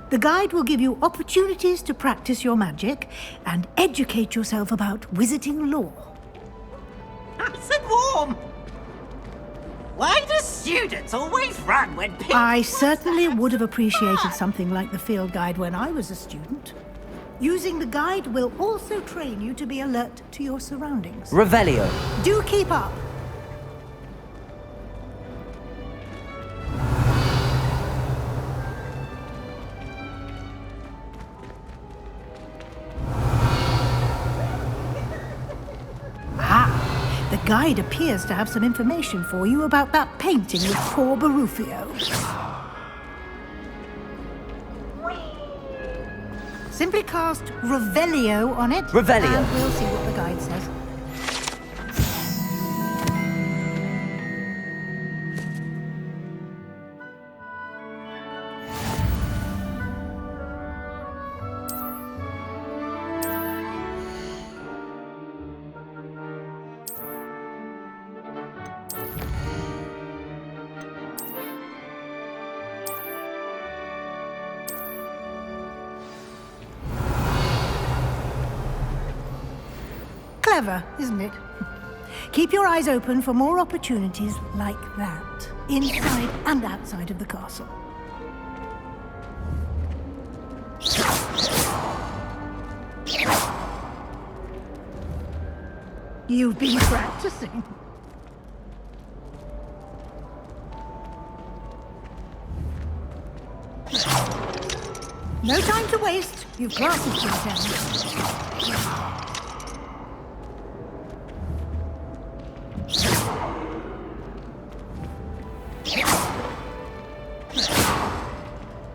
The guide will give you opportunities to practice your magic and educate yourself about wizarding lore. Nice and warm! Why do students always run when people... I certainly would have appreciated something like the field guide when I was a student. Using the guide will also train you to be alert to your surroundings. Revelio. Do keep up. The guide appears to have some information for you about that painting of poor Barufio. Simply cast Revelio on it. Revelio. And we'll see what the guide says. Clever, isn't it? Keep your eyes open for more opportunities like that, inside and outside of the castle. You've been practicing. No time to waste. You've classes to attend.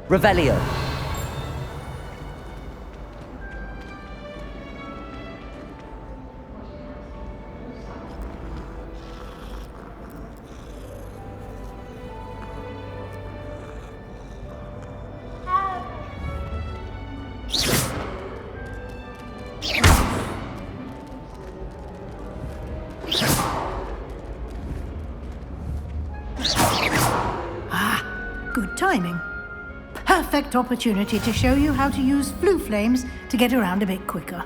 Revelio. Good timing. Perfect opportunity to show you how to use flue flames to get around a bit quicker.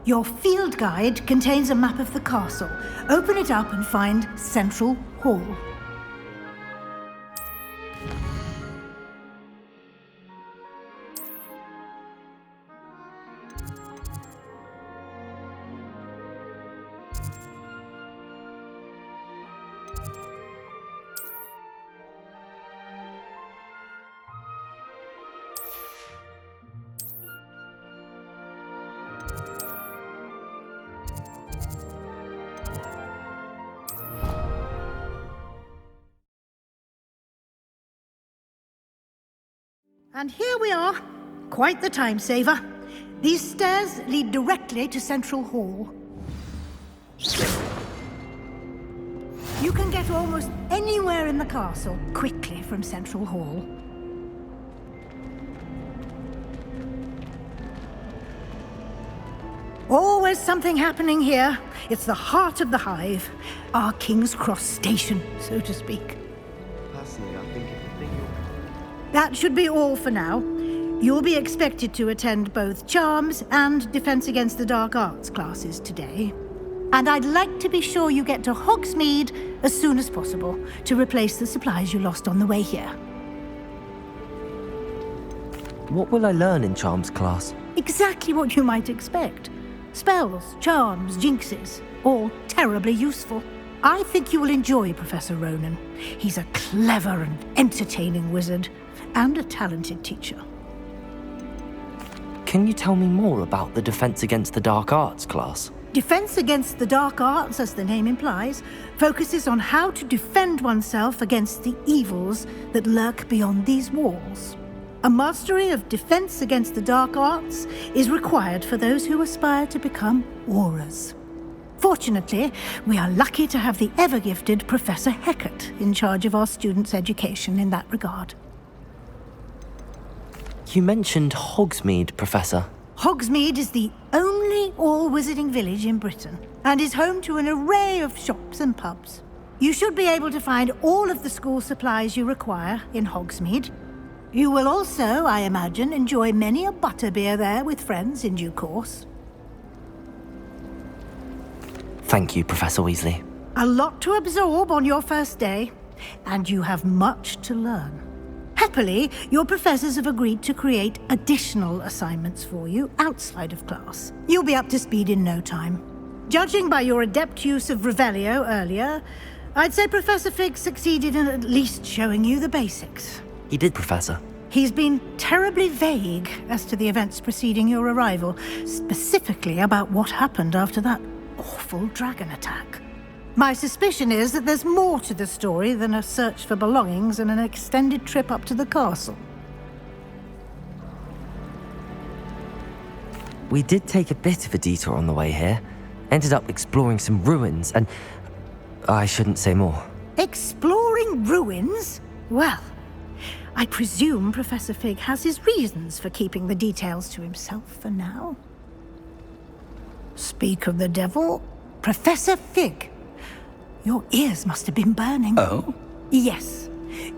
Your field guide contains a map of the castle. Open it up and find Central Hall. And here we are. Quite the time saver. These stairs lead directly to Central Hall. You can get almost anywhere in the castle quickly from Central Hall. Always something happening here. It's the heart of the hive. Our King's Cross station, so to speak. Personally, I think That should be all for now. You'll be expected to attend both Charms and Defense Against the Dark Arts classes today. And I'd like to be sure you get to Hogsmeade as soon as possible to replace the supplies you lost on the way here. What will I learn in Charms class? Exactly what you might expect. Spells, charms, jinxes, all terribly useful. I think you will enjoy Professor Ronan. He's a clever and entertaining wizard, and a talented teacher. Can you tell me more about the Defense Against the Dark Arts class? Defense Against the Dark Arts, as the name implies, focuses on how to defend oneself against the evils that lurk beyond these walls. A mastery of Defense Against the Dark Arts is required for those who aspire to become auras. Fortunately, we are lucky to have the ever-gifted Professor Hecat in charge of our students' education in that regard. You mentioned Hogsmeade, Professor. Hogsmeade is the only all-wizarding village in Britain and is home to an array of shops and pubs. You should be able to find all of the school supplies you require in Hogsmeade. You will also, I imagine, enjoy many a butterbeer there with friends in due course. Thank you, Professor Weasley. A lot to absorb on your first day, and you have much to learn. Happily, your professors have agreed to create additional assignments for you outside of class. You'll be up to speed in no time. Judging by your adept use of Revelio earlier, I'd say Professor Fig succeeded in at least showing you the basics. He did, Professor. He's been terribly vague as to the events preceding your arrival, specifically about what happened after that awful dragon attack. My suspicion is that there's more to the story than a search for belongings and an extended trip up to the castle. We did take a bit of a detour on the way here. Ended up exploring some ruins and... I shouldn't say more. Exploring ruins? Well, I presume Professor Fig has his reasons for keeping the details to himself for now. Speak of the devil, Professor Fig. Your ears must have been burning. Oh? Yes.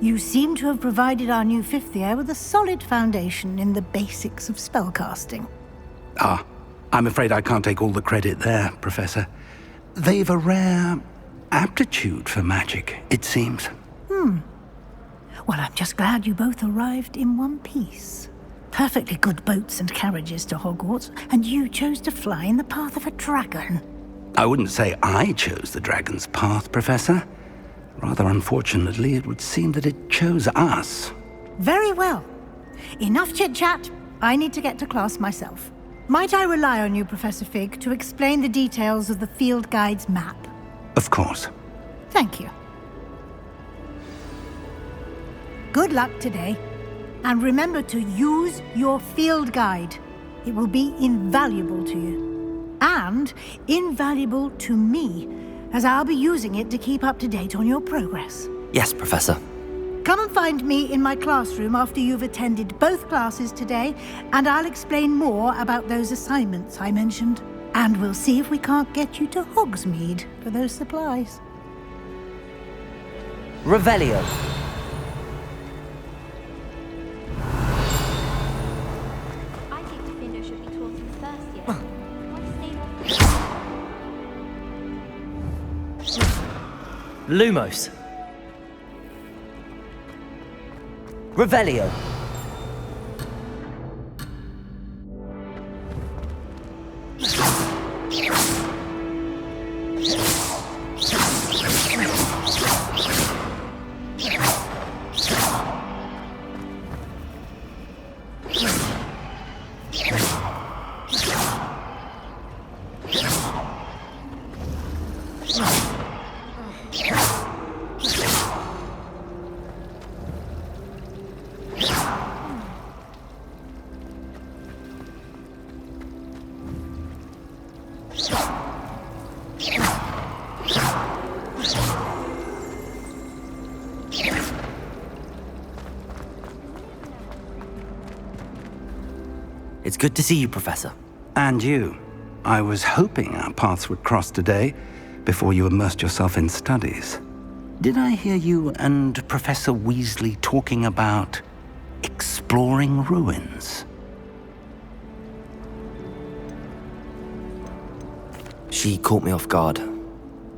You seem to have provided our new fifth year with a solid foundation in the basics of spellcasting. Ah, I'm afraid I can't take all the credit there, Professor. They've a rare aptitude for magic, it seems. Well, I'm just glad you both arrived in one piece. Perfectly good boats and carriages to Hogwarts, and you chose to fly in the path of a dragon. I wouldn't say I chose the dragon's path, Professor. Rather unfortunately, it would seem that it chose us. Very well. Enough chit-chat. I need to get to class myself. Might I rely on you, Professor Fig, to explain the details of the field guide's map? Of course. Thank you. Good luck today. And remember to use your field guide. It will be invaluable to you. And invaluable to me, as I'll be using it to keep up to date on your progress. Yes, Professor. Come and find me in my classroom after you've attended both classes today, and I'll explain more about those assignments I mentioned. And we'll see if we can't get you to Hogsmeade for those supplies. Revelio. I think Defender should be taught in first year. Why stay off? Lumos. Revelio. It's good to see you, Professor. And you. I was hoping our paths would cross today, before you immersed yourself in studies. Did I hear you and Professor Weasley talking about exploring ruins? She caught me off guard.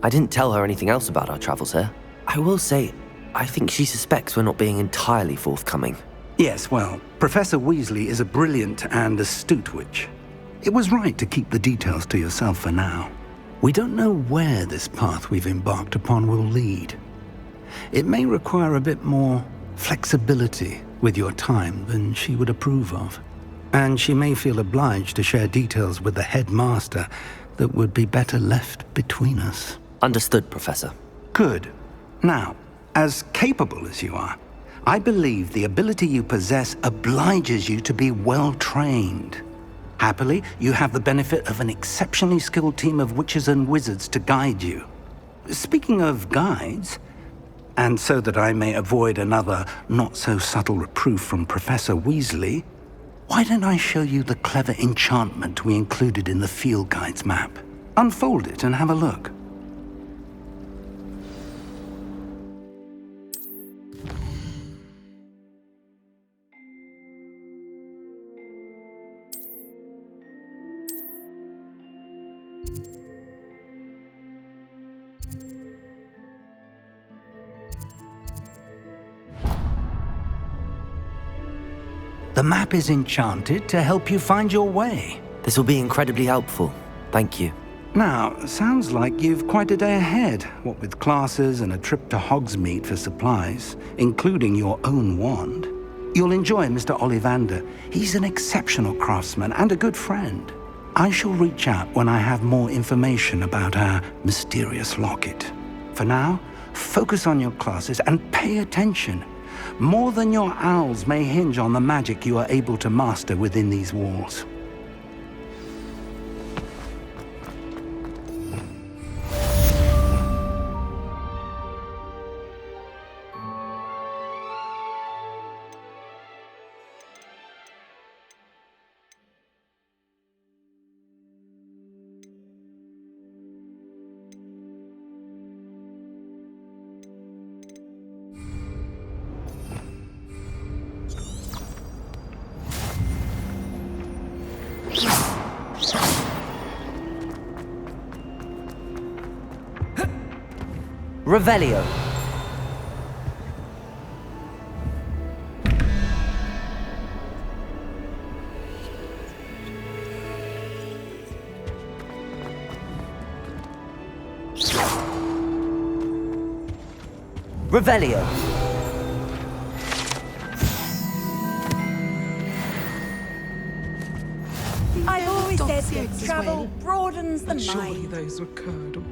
I didn't tell her anything else about our travels here. I will say, I think she suspects we're not being entirely forthcoming. Yes, well, Professor Weasley is a brilliant and astute witch. It was right to keep the details to yourself for now. We don't know where this path we've embarked upon will lead. It may require a bit more flexibility with your time than she would approve of. And she may feel obliged to share details with the headmaster that would be better left between us. Understood, Professor. Good. Now, as capable as you are, I believe the ability you possess obliges you to be well-trained. Happily, you have the benefit of an exceptionally skilled team of witches and wizards to guide you. Speaking of guides, and so that I may avoid another not-so-subtle reproof from Professor Weasley, why don't I show you the clever enchantment we included in the field guide's map? Unfold it and have a look. The map is enchanted to help you find your way. This will be incredibly helpful. Thank you. Now, sounds like you've quite a day ahead, what with classes and a trip to Hogsmeade for supplies, including your own wand. You'll enjoy Mr. Ollivander. He's an exceptional craftsman and a good friend. I shall reach out when I have more information about our mysterious locket. For now, focus on your classes and pay attention. More than your owls may hinge on the magic you are able to master within these walls. Revelio. Revelio. I always said that travel broadens the Surely mind. those were curdle.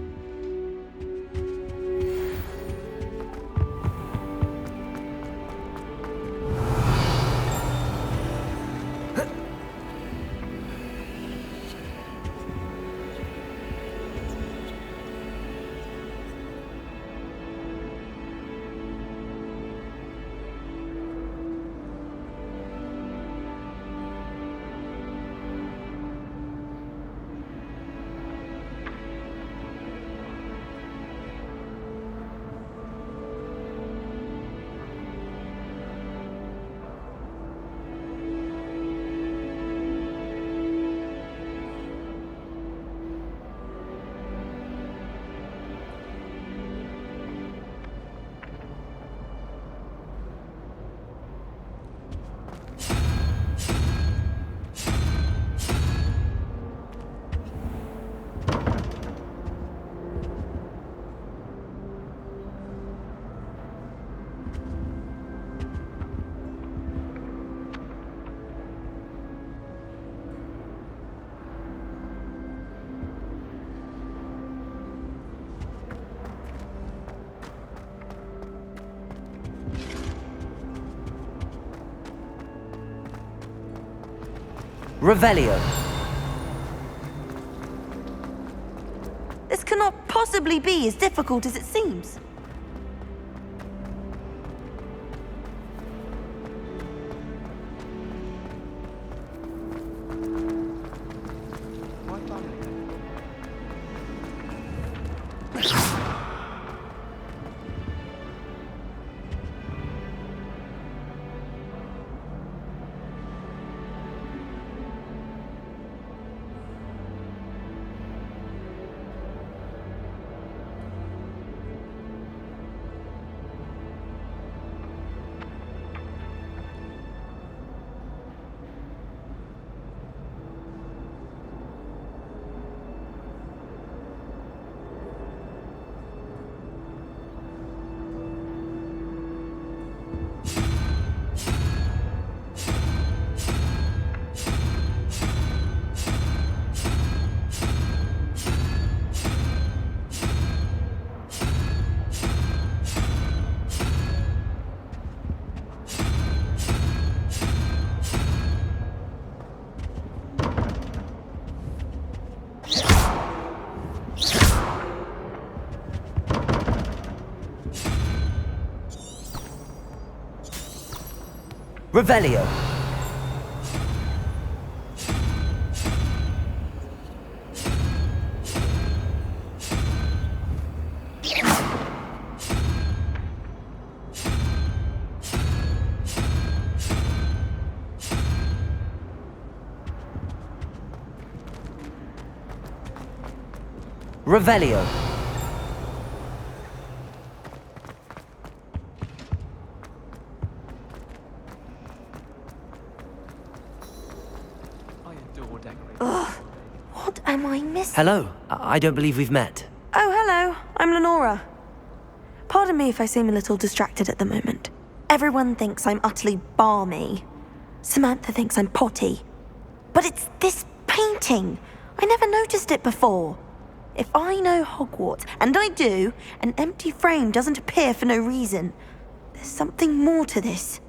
Revelio. This cannot possibly be as difficult as it seems. Revelio. Revelio. What am I missing? Hello, I don't believe we've met. Oh, hello. I'm Lenora. Pardon me if I seem a little distracted at the moment. Everyone thinks I'm utterly balmy. Samantha thinks I'm potty. But it's this painting. I never noticed it before. If I know Hogwarts, and I do, an empty frame doesn't appear for no reason. There's something more to this.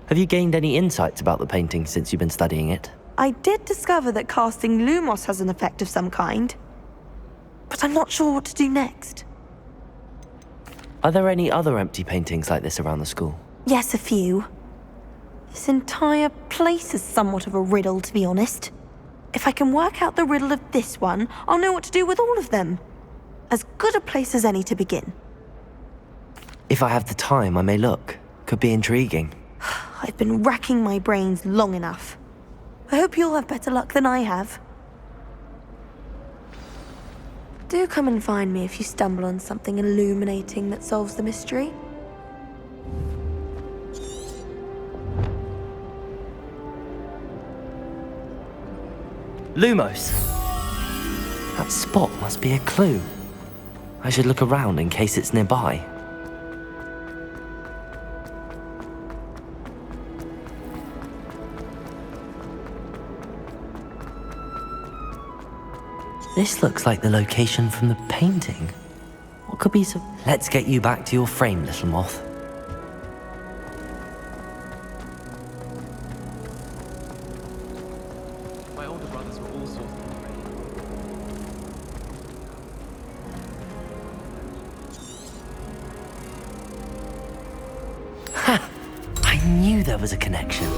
Have you gained any insights about the painting since you've been studying it? I did discover that casting Lumos has an effect of some kind. But I'm not sure what to do next. Are there any other empty paintings like this around the school? Yes, a few. This entire place is somewhat of a riddle, to be honest. If I can work out the riddle of this one, I'll know what to do with all of them. As good a place as any to begin. If I have the time, I may look. Could be intriguing. I've been racking my brains long enough. I hope you'll have better luck than I have. Do come and find me if you stumble on something illuminating that solves the mystery. Lumos! That spot must be a clue. I should look around in case it's nearby. This looks like the location from the painting. What could be so... Let's get you back to your frame, little moth. My older brothers were all sorts of Ha! I knew there was a connection.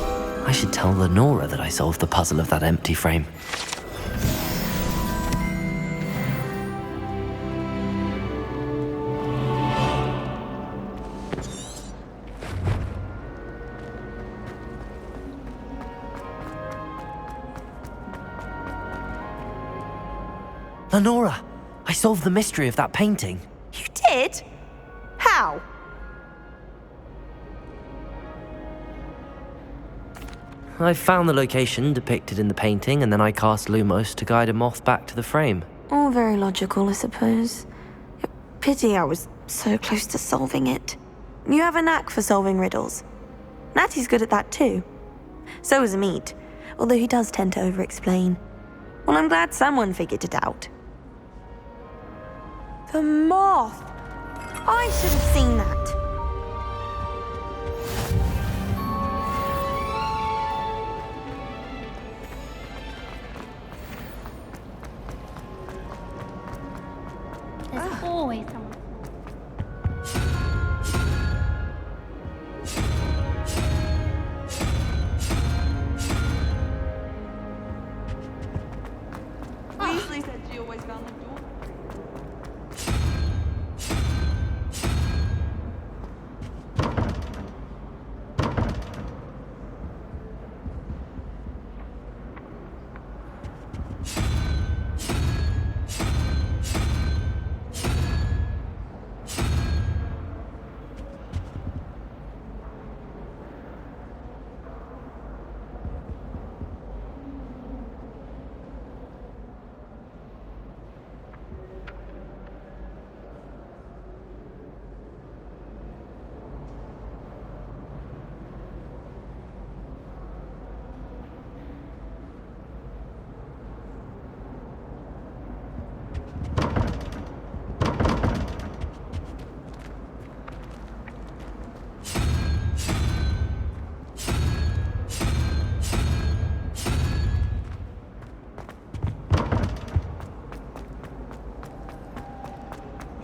I should tell Lenora that I solved the puzzle of that empty frame. Lenora, I solved the mystery of that painting. You did? How? I found the location depicted in the painting, and then I cast Lumos to guide a moth back to the frame. All very logical, I suppose. Pity I was so close to solving it. You have a knack for solving riddles. Natty's good at that too. So is Amit, although he does tend to over-explain. Well, I'm glad someone figured it out. The moth! I should have seen that. There's always someone. Weasley said she always found the door.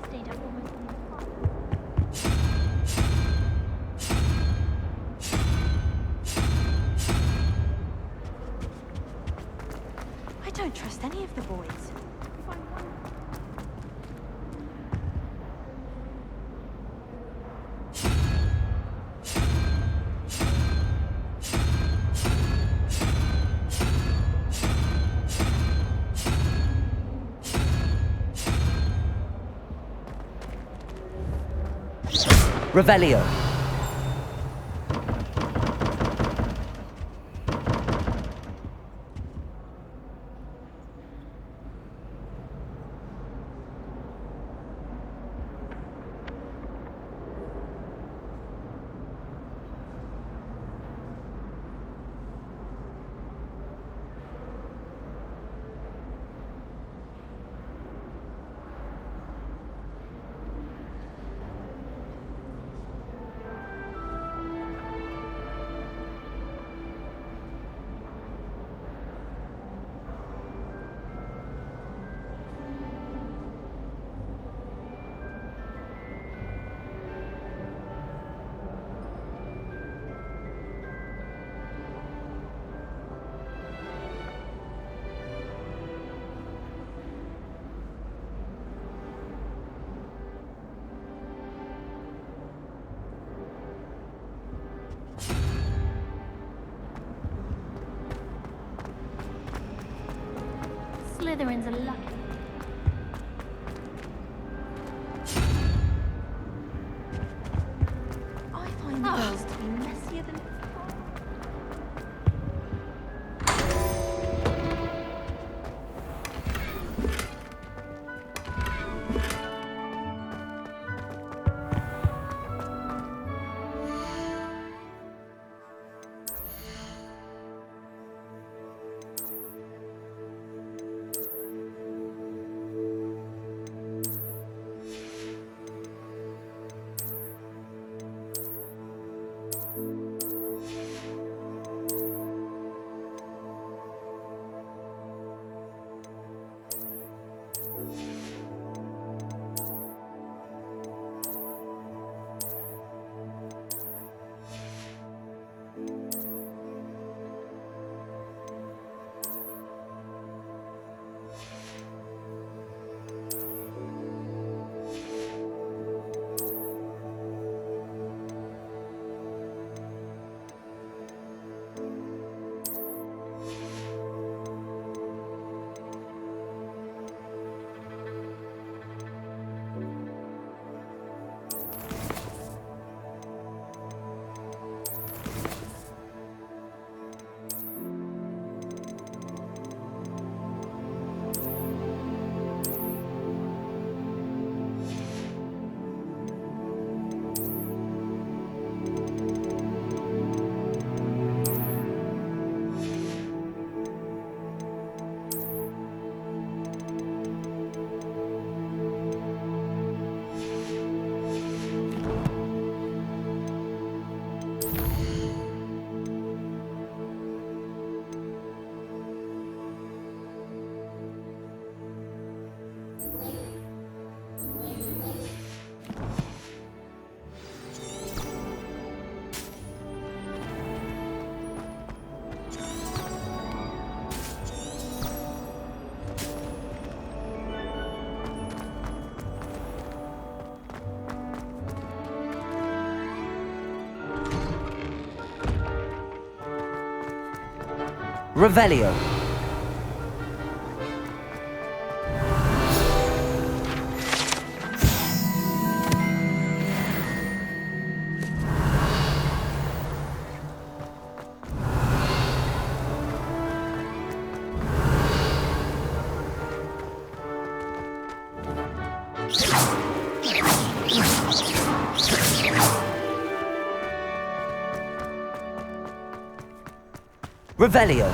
Stayed up almost on the spot. I don't trust any of the boys. Revelio. Slytherins are lucky. I find the girls to be messier than... Revelio. Revelio.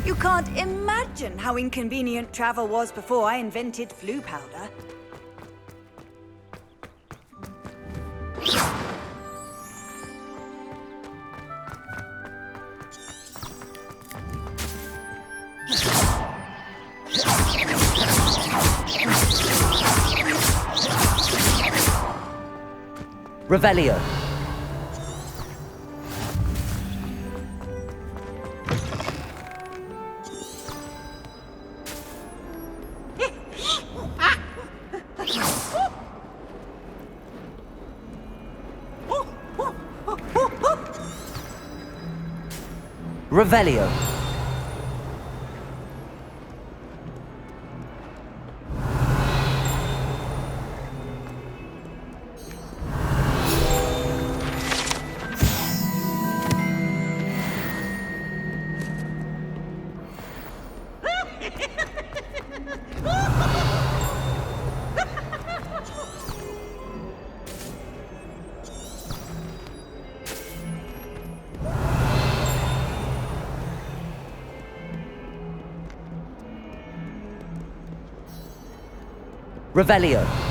You can't imagine how inconvenient travel was before I invented flu powder. Revelio. Revelio. Revelio.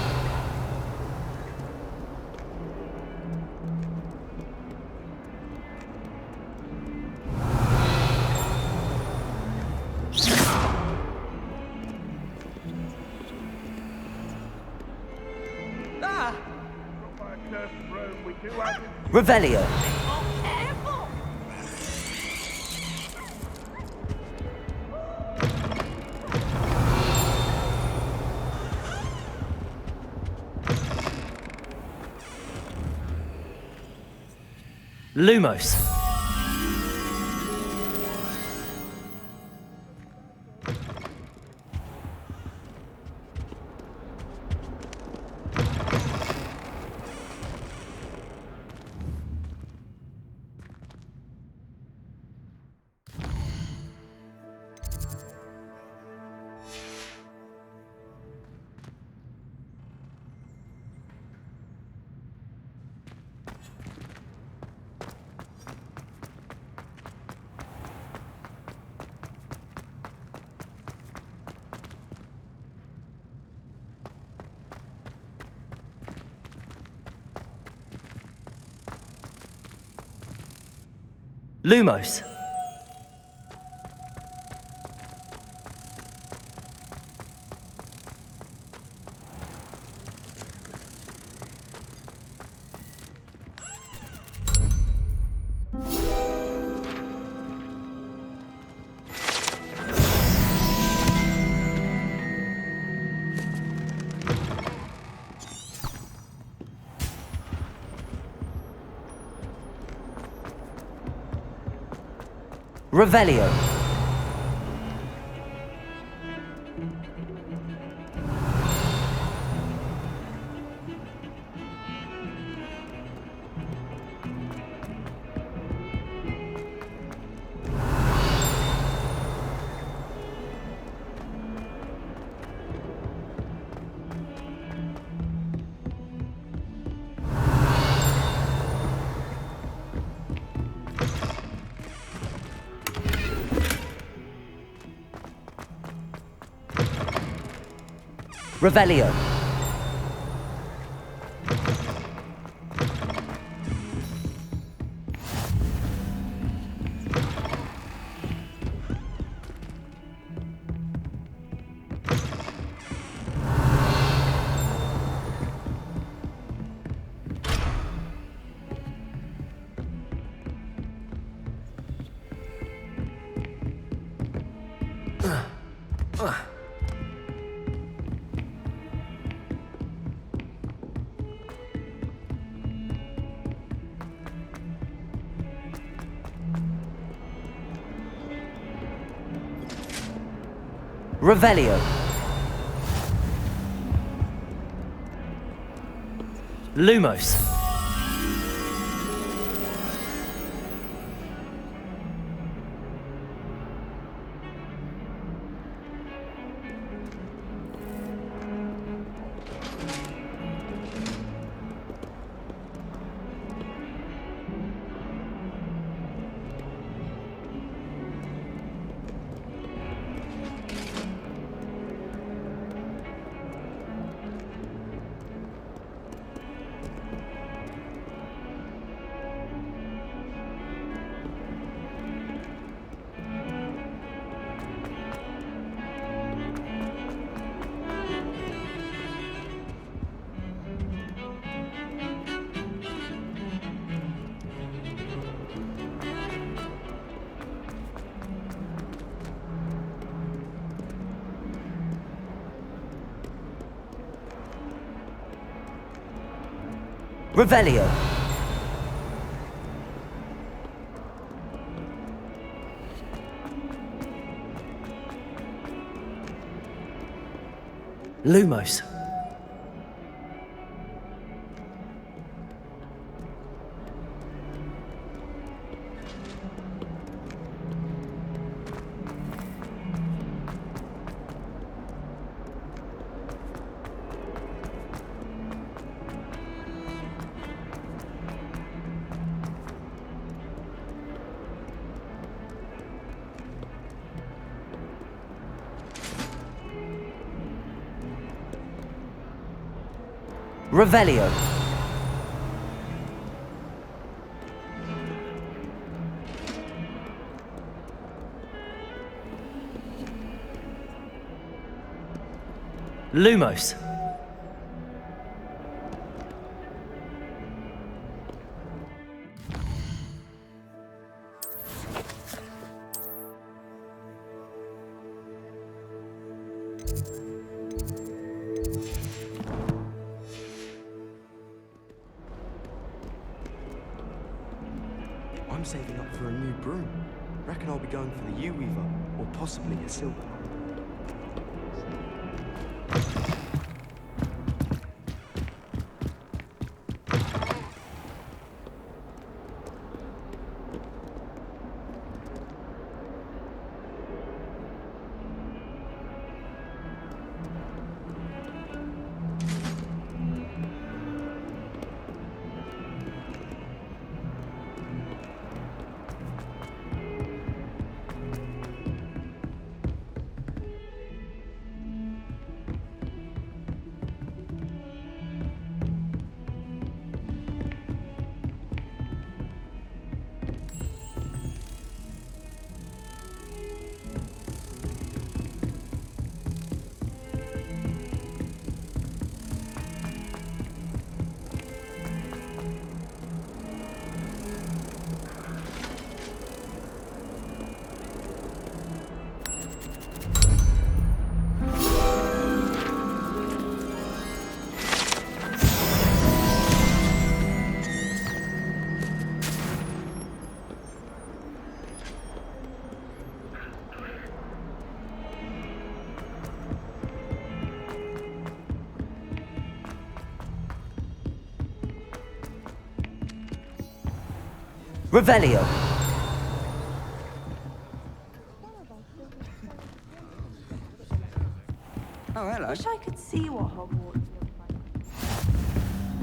Revelio. Lumos. Lumos. Revelio. Revelio. Revelio. Lumos. Revelio. Lumos. Revelio. Lumos. saving up for a new broom. Reckon I'll be going for the U-Weaver, or possibly a silver. Revelio. Oh, hello. Wish I could see what Hogwarts looks like.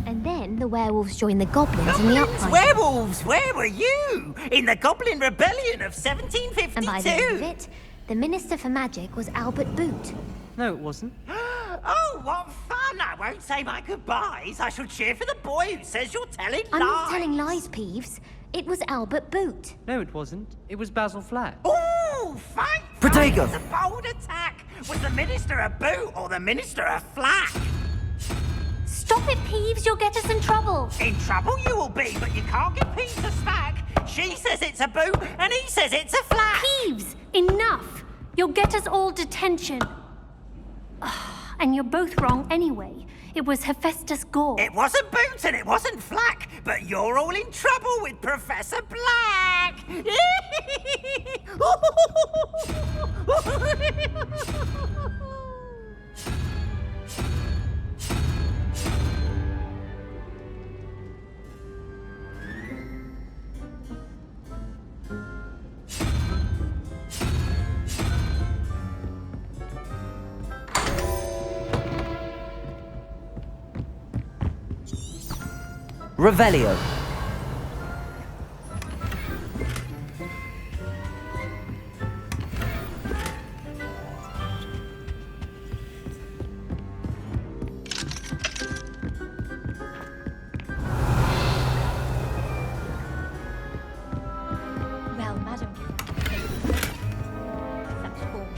And then the werewolves joined the goblins in the Goblins, uprising. werewolves, where were you? In the Goblin Rebellion of 1752. And by the end of it, the Minister for Magic was Albert Boot. No, it wasn't. Oh, what fun! I won't say my goodbyes. I shall cheer for the boy who says you're telling I'm lies. not telling lies, Peeves. It was Albert Boot. No, it wasn't. It was Basil Flat. Ooh, fight! Protego! It's a bold attack. Was the Minister a boot or the Minister a flack? Stop it, Peeves. You'll get us in trouble. In trouble you will be, but you can't get Pete to smack. She says it's a boot and he says it's a flack. Peeves, enough! You'll get us all detention. And you're both wrong anyway. It was Hephaestus Gore. It wasn't Boots and it wasn't Flack, but you're all in trouble with Professor Black! Revelio. Well, madam. Such form.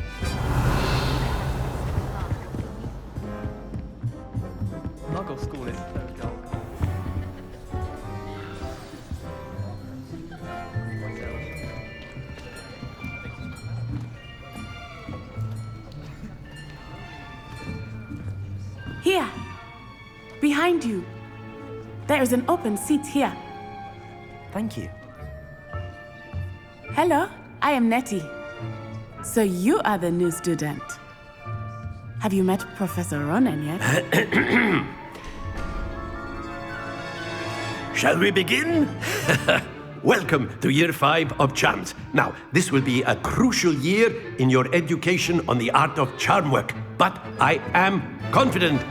Muggle school is so dull. Here! Behind you! There is an open seat here. Thank you. Hello, I am Nettie. So you are the new student. Have you met Professor Ronan yet? Shall we begin? Welcome to Year 5 of Charms. Now, this will be a crucial year in your education on the art of charm work, but I am confident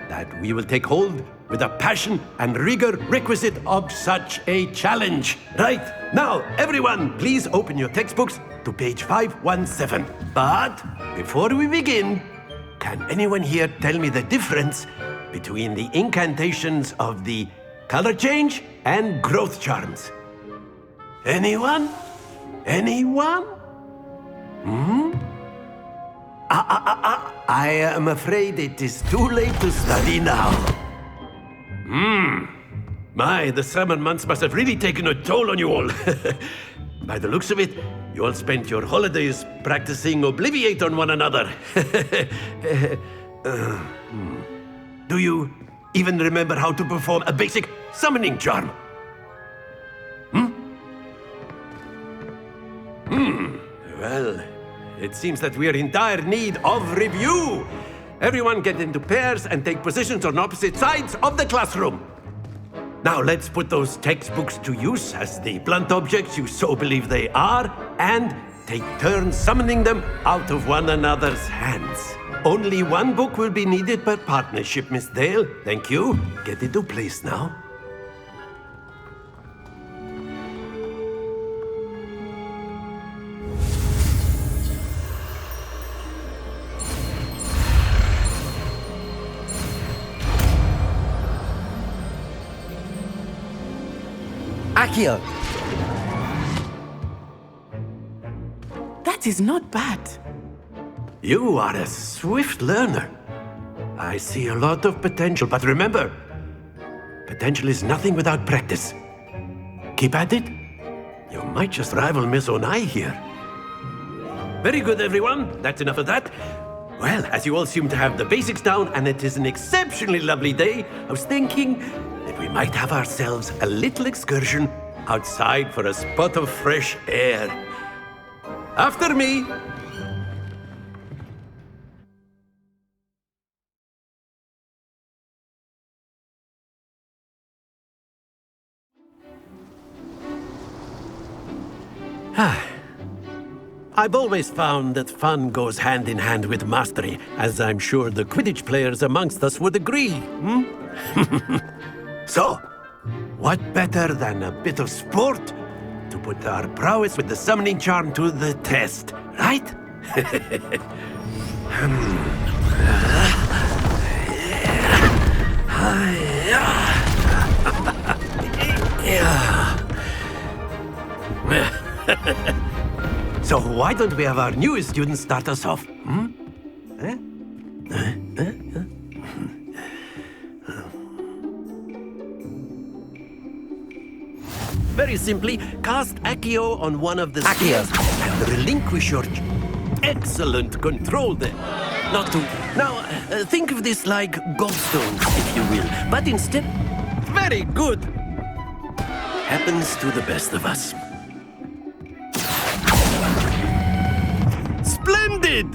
that we will take hold with the passion and rigor requisite of such a challenge. Right, now, everyone, please open your textbooks to page 517. But before we begin, can anyone here tell me the difference between the incantations of the color change and growth charms? Anyone? Anyone? I am afraid it is too late to study now. My, the summer months must have really taken a toll on you all. By the looks of it, you all spent your holidays practicing Obliviate on one another. Do you even remember how to perform a basic summoning charm? Well, it seems that we're in dire need of review. Everyone get into pairs and take positions on opposite sides of the classroom. Now let's put those textbooks to use as the blunt objects you so believe they are, and take turns summoning them out of one another's hands. Only one book will be needed per partnership, Miss Dale. Thank you. Get into place now. Accio! That is not bad. You are a swift learner. I see a lot of potential, but remember, potential is nothing without practice. Keep at it. You might just rival Miss Onai here. Very good, everyone. That's enough of that. Well, as you all seem to have the basics down, and it is an exceptionally lovely day, I was thinking that we might have ourselves a little excursion outside for a spot of fresh air. After me. I've always found that fun goes hand in hand with mastery, as I'm sure the Quidditch players amongst us would agree. So, what better than a bit of sport to put our prowess with the summoning charm to the test, right? So why don't we have our newest student start us off? Very simply, cast Accio on one of the spheres and relinquish your excellent control there. Not to... Now, think of this like gobstones, if you will. But instead... Very good! Happens to the best of us. Splendid!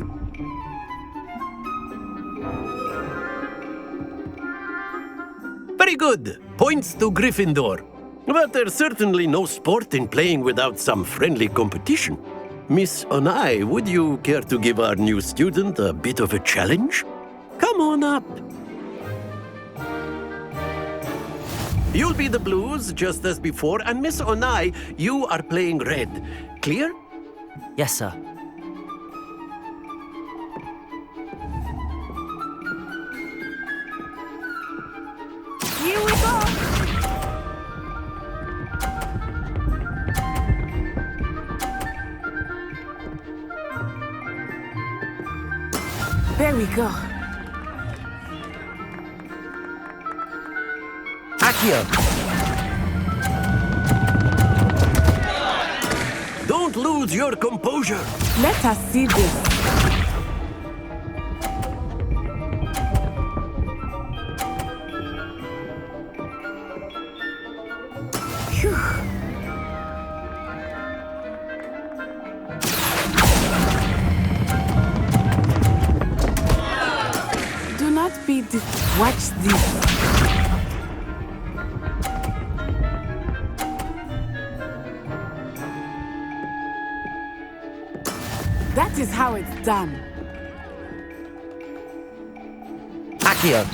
Very good. Points to Gryffindor. But there's certainly no sport in playing without some friendly competition. Miss Onai, would you care to give our new student a bit of a challenge? Come on up. You'll be the blues, just as before, and Miss Onai, you are playing red. Clear? Yes, sir. Here we go! There we go. Accio! Don't lose your composure. Let us see this. Phew. Do not be watch this. That is how it's done. Accio!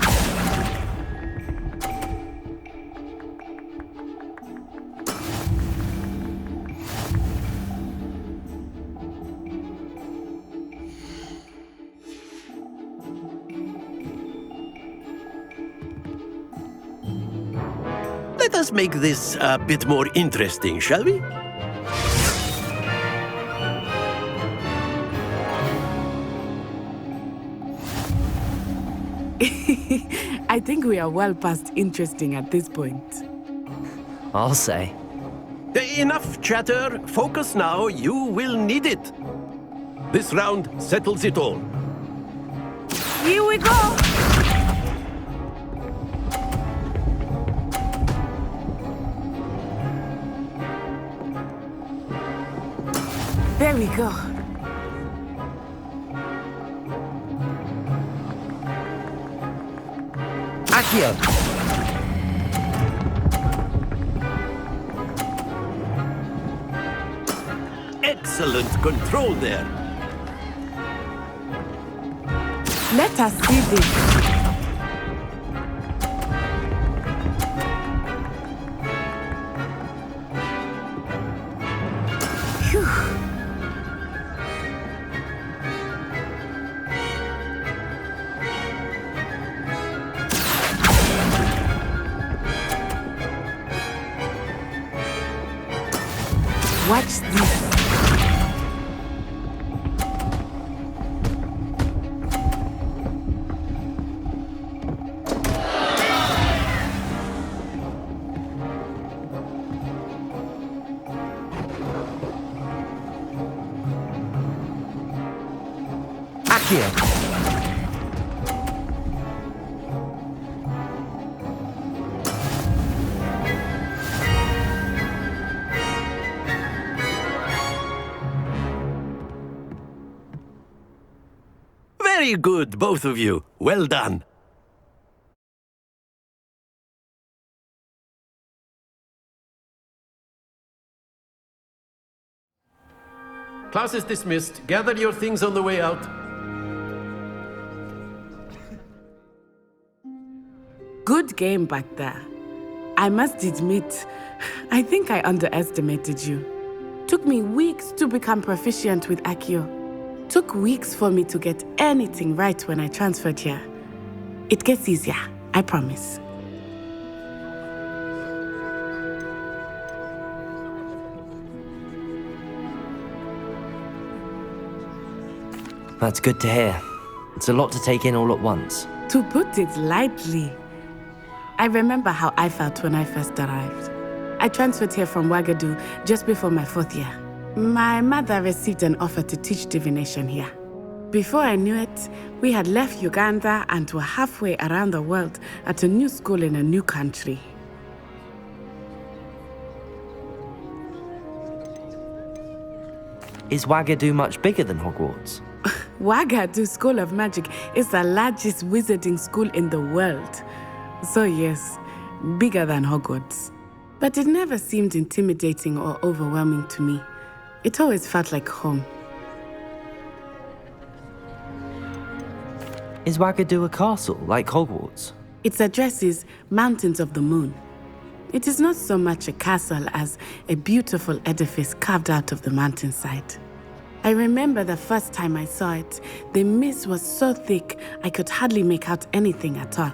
Let us make this a bit more interesting, shall we? I think we are well past interesting at this point. I'll say. Enough chatter. Focus now. You will need it. This round settles it all. Here we go! There we go. Accio! Excellent control there. Let us see this. Watch this. Accio! Very good, both of you. Well done. Class is dismissed. Gather your things on the way out. Good game back there. I must admit, I think I underestimated you. Took me weeks to become proficient with Accio. Took weeks for me to get anything right when I transferred here. It gets easier, I promise. That's good to hear. It's a lot to take in all at once. To put it lightly, I remember how I felt when I first arrived. I transferred here from Ouagadougou just before my 4th year. My mother received an offer to teach divination here. Before I knew it, we had left Uganda and were halfway around the world at a new school in a new country. Is Ouagadougou much bigger than Hogwarts? Ouagadougou School of Magic is the largest wizarding school in the world. So yes, bigger than Hogwarts. But it never seemed intimidating or overwhelming to me. It always felt like home. Is Ouagadougou a castle, like Hogwarts? Its address is Mountains of the Moon. It is not so much a castle as a beautiful edifice carved out of the mountainside. I remember the first time I saw it, the mist was so thick I could hardly make out anything at all.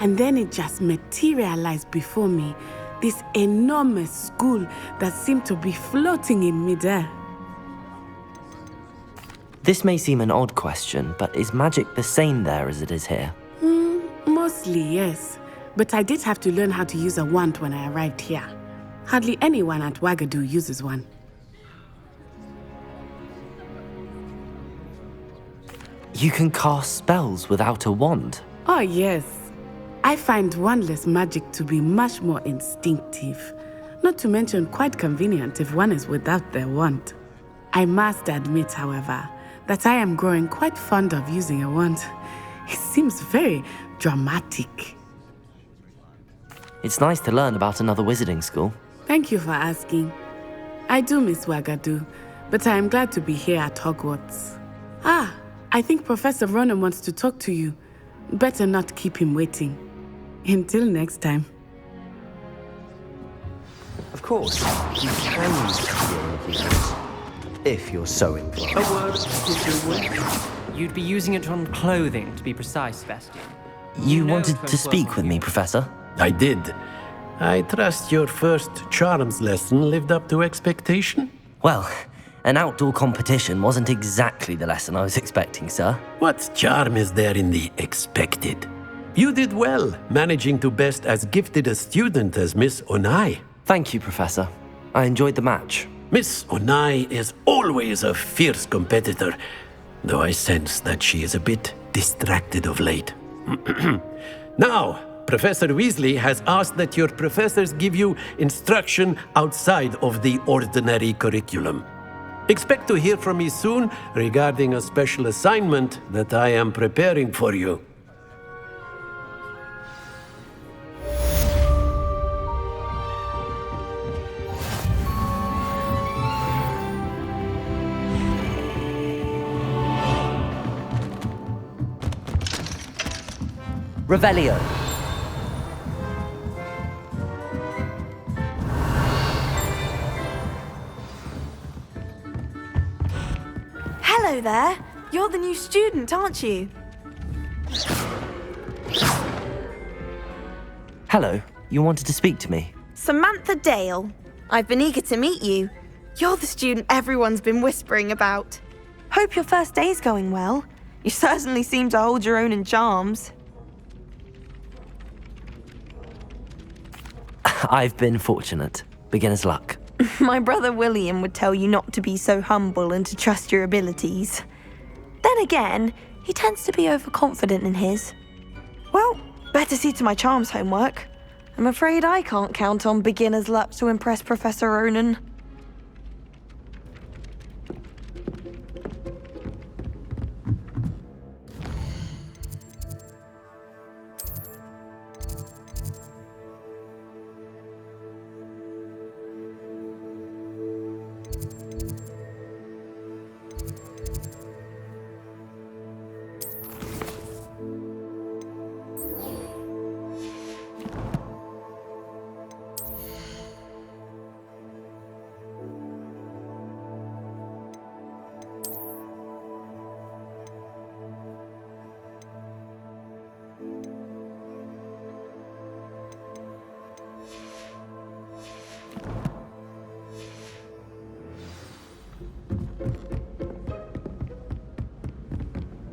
And then it just materialized before me, this enormous school that seemed to be floating in midair. This may seem an odd question, but is magic the same there as it is here? Mostly, yes. But I did have to learn how to use a wand when I arrived here. Hardly anyone at Ouagadougou uses one. You can cast spells without a wand? Oh, yes. I find wandless magic to be much more instinctive. Not to mention quite convenient if one is without their wand. I must admit, however, that I am growing quite fond of using a wand. It seems very dramatic. It's nice to learn about another wizarding school. Thank you for asking. I do miss Ouagadougou, but I am glad to be here at Hogwarts. Ah, I think Professor Ronan wants to talk to you. Better not keep him waiting. Until next time. Of course, you can use Accio, if you're so inclined. A word, if you would. You'd be using it on clothing, to be precise, Sebastian. You wanted to speak with me, Professor? I did. I trust your first charms lesson lived up to expectation? Well, an outdoor competition wasn't exactly the lesson I was expecting, sir. What charm is there in the expected? You did well, managing to best as gifted a student as Miss Onai. Thank you, Professor. I enjoyed the match. Miss Onai is always a fierce competitor, though I sense that she is a bit distracted of late. Now, Professor Weasley has asked that your professors give you instruction outside of the ordinary curriculum. Expect to hear from me soon regarding a special assignment that I am preparing for you. Revelio. Hello there. You're the new student, aren't you? Hello, you wanted to speak to me? Samantha Dale. I've been eager to meet you. You're the student everyone's been whispering about. Hope your first day's going well. You certainly seem to hold your own in charms. I've been fortunate. Beginner's luck. My brother William would tell you not to be so humble and to trust your abilities. Then again, he tends to be overconfident in his. Well, better see to my charms homework. I'm afraid I can't count on beginner's luck to impress Professor Ronan.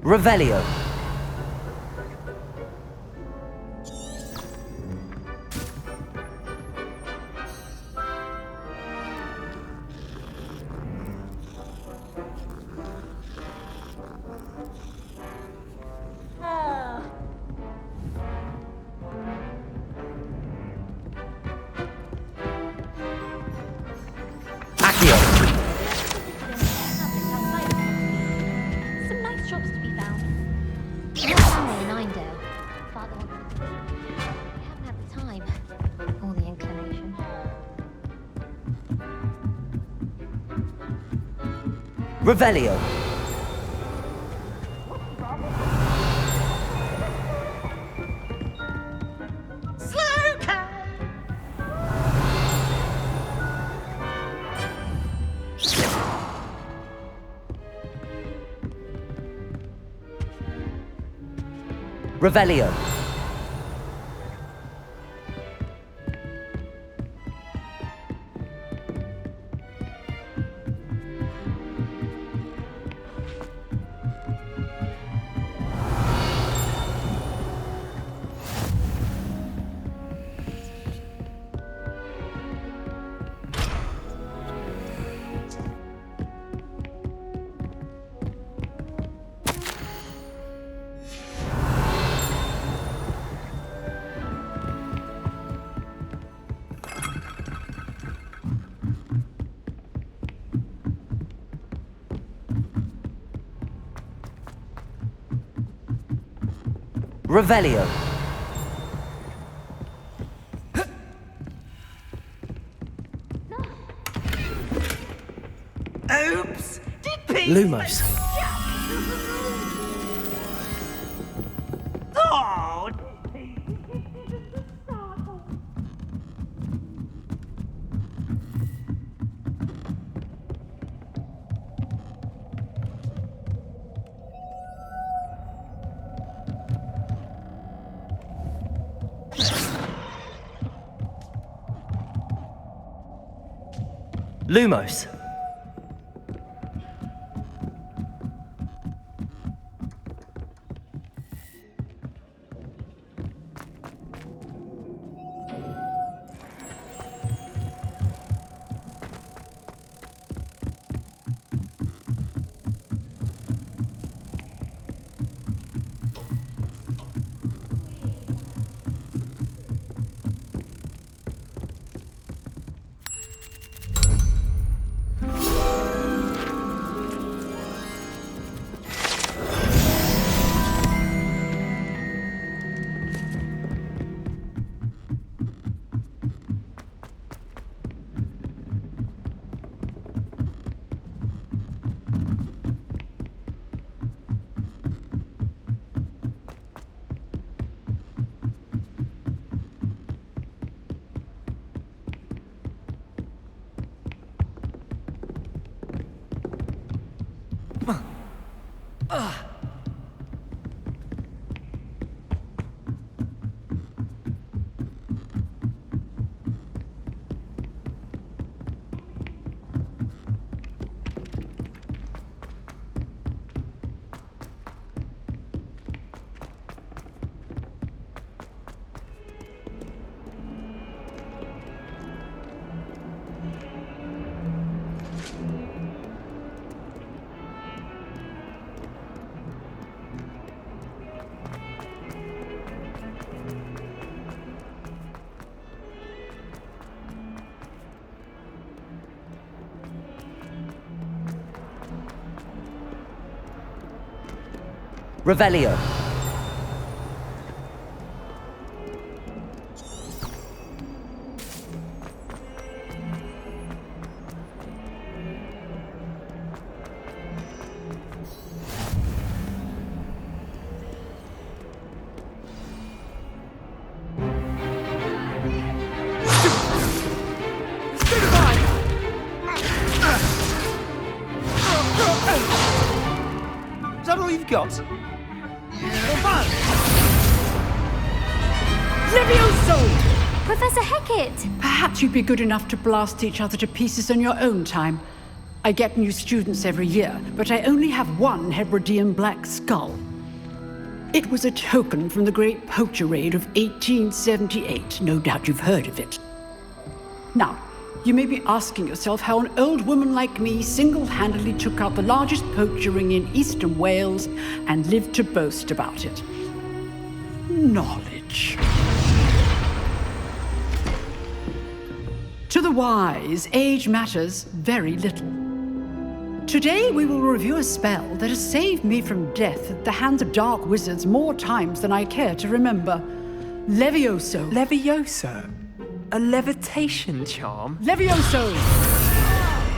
Revelio. Some nice shops to be found. Not family in Einedale. Father wants to. We haven't had the time or the inclination. Revelio. Revelio. Revelio. Oops! Did Pete Lumos. Oh, Lumos. Revelio. Is that all you've got? Levioso! Professor Hecat! Perhaps you'd be good enough to blast each other to pieces on your own time. I get new students every year, but I only have one Hebridean black skull. It was a token from the Great Poacher Raid of 1878. No doubt you've heard of it. Now, you may be asking yourself how an old woman like me single-handedly took out the largest poacher ring in eastern Wales and lived to boast about it. Knowledge. To the wise, age matters very little. Today we will review a spell that has saved me from death at the hands of dark wizards more times than I care to remember. Levioso. Levioso? A levitation charm? Levioso!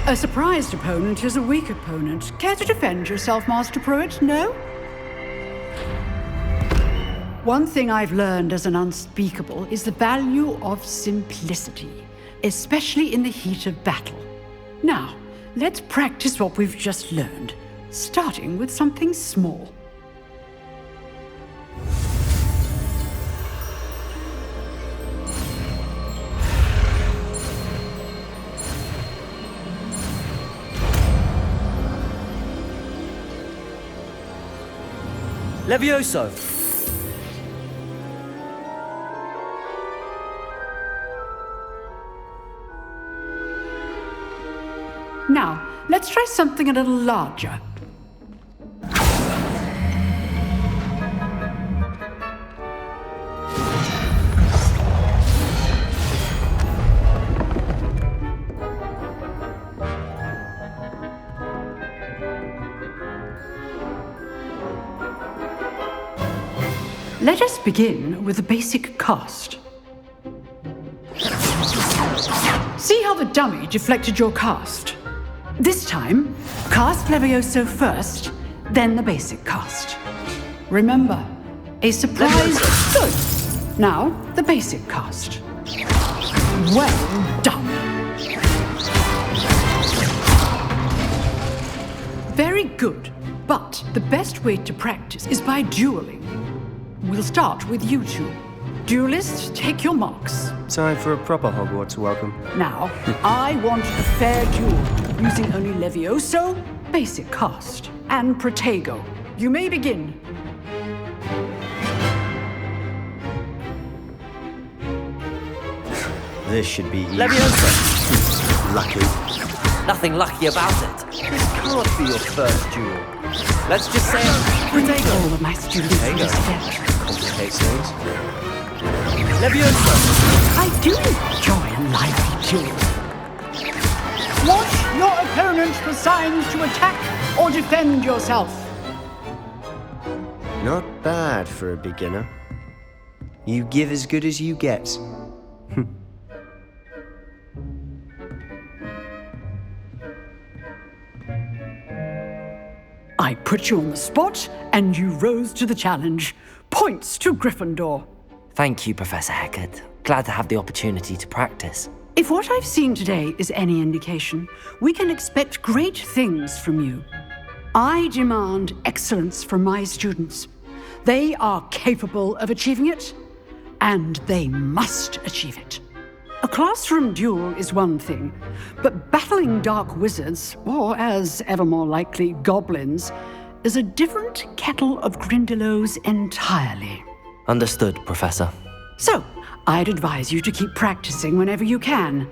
A surprised opponent is a weak opponent. Care to defend yourself, Master Pruitt? No? One thing I've learned as an unspeakable is the value of simplicity, especially in the heat of battle. Now, let's practice what we've just learned, starting with something small. Levioso! Now, let's try something a little larger. Let us begin with the basic cast. See how the dummy deflected your cast? This time, cast Levioso first, then the basic cast. Remember, a surprise... Good! Now, the basic cast. Well done! Very good, but the best way to practice is by dueling. We'll start with you two. Duelists, take your marks. Time for a proper Hogwarts welcome. Now, I want a fair duel, using only Levioso, basic cast, and Protego. You may begin. This should be Levioso! lucky. Nothing lucky about it. This can't be your first duel. Let's just say Protego. All of my students Protego. understand. Complicates things. Levioso! I do enjoy a lively duel. Watch your opponent for signs to attack or defend yourself. Not bad for a beginner. You give as good as you get. I put you on the spot, and you rose to the challenge. Points to Gryffindor. Thank you, Professor Hecat. Glad to have the opportunity to practice. If what I've seen today is any indication, we can expect great things from you. I demand excellence from my students. They are capable of achieving it, and they must achieve it. A classroom duel is one thing, but battling dark wizards, or as ever more likely, goblins, is a different kettle of Grindylows entirely. Understood, Professor. So, I'd advise you to keep practicing whenever you can.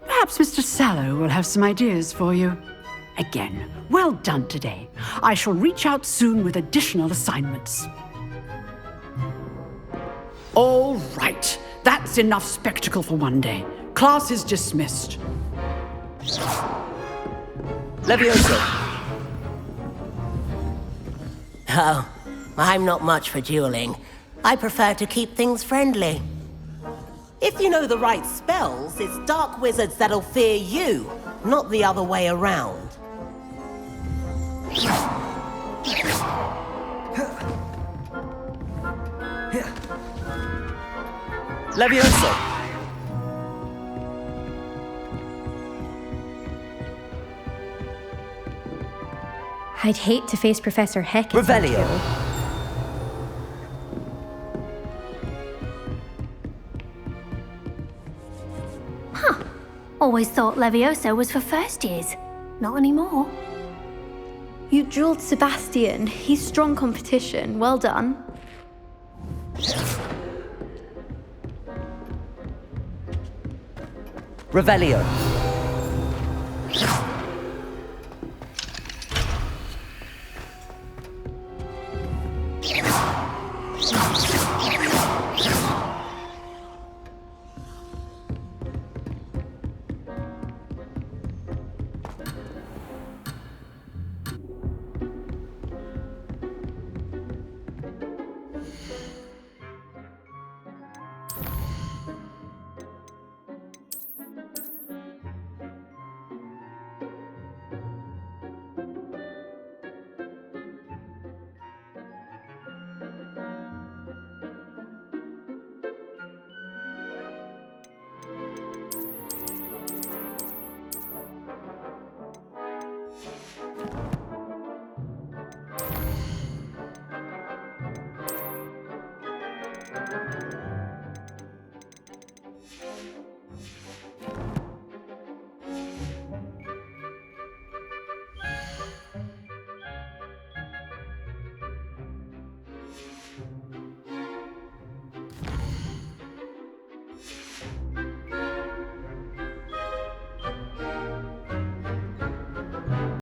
Perhaps Mr. Sallow will have some ideas for you. Again, well done today. I shall reach out soon with additional assignments. All right, that's enough spectacle for one day. Class is dismissed. Levioso! Oh, I'm not much for dueling. I prefer to keep things friendly. If you know the right spells, it's dark wizards that'll fear you, not the other way around. Levioso! I'd hate to face Professor Heck. Revelio! Huh. Always thought Levioso was for first years. Not anymore. You drilled Sebastian. He's strong competition. Well done. Revelio!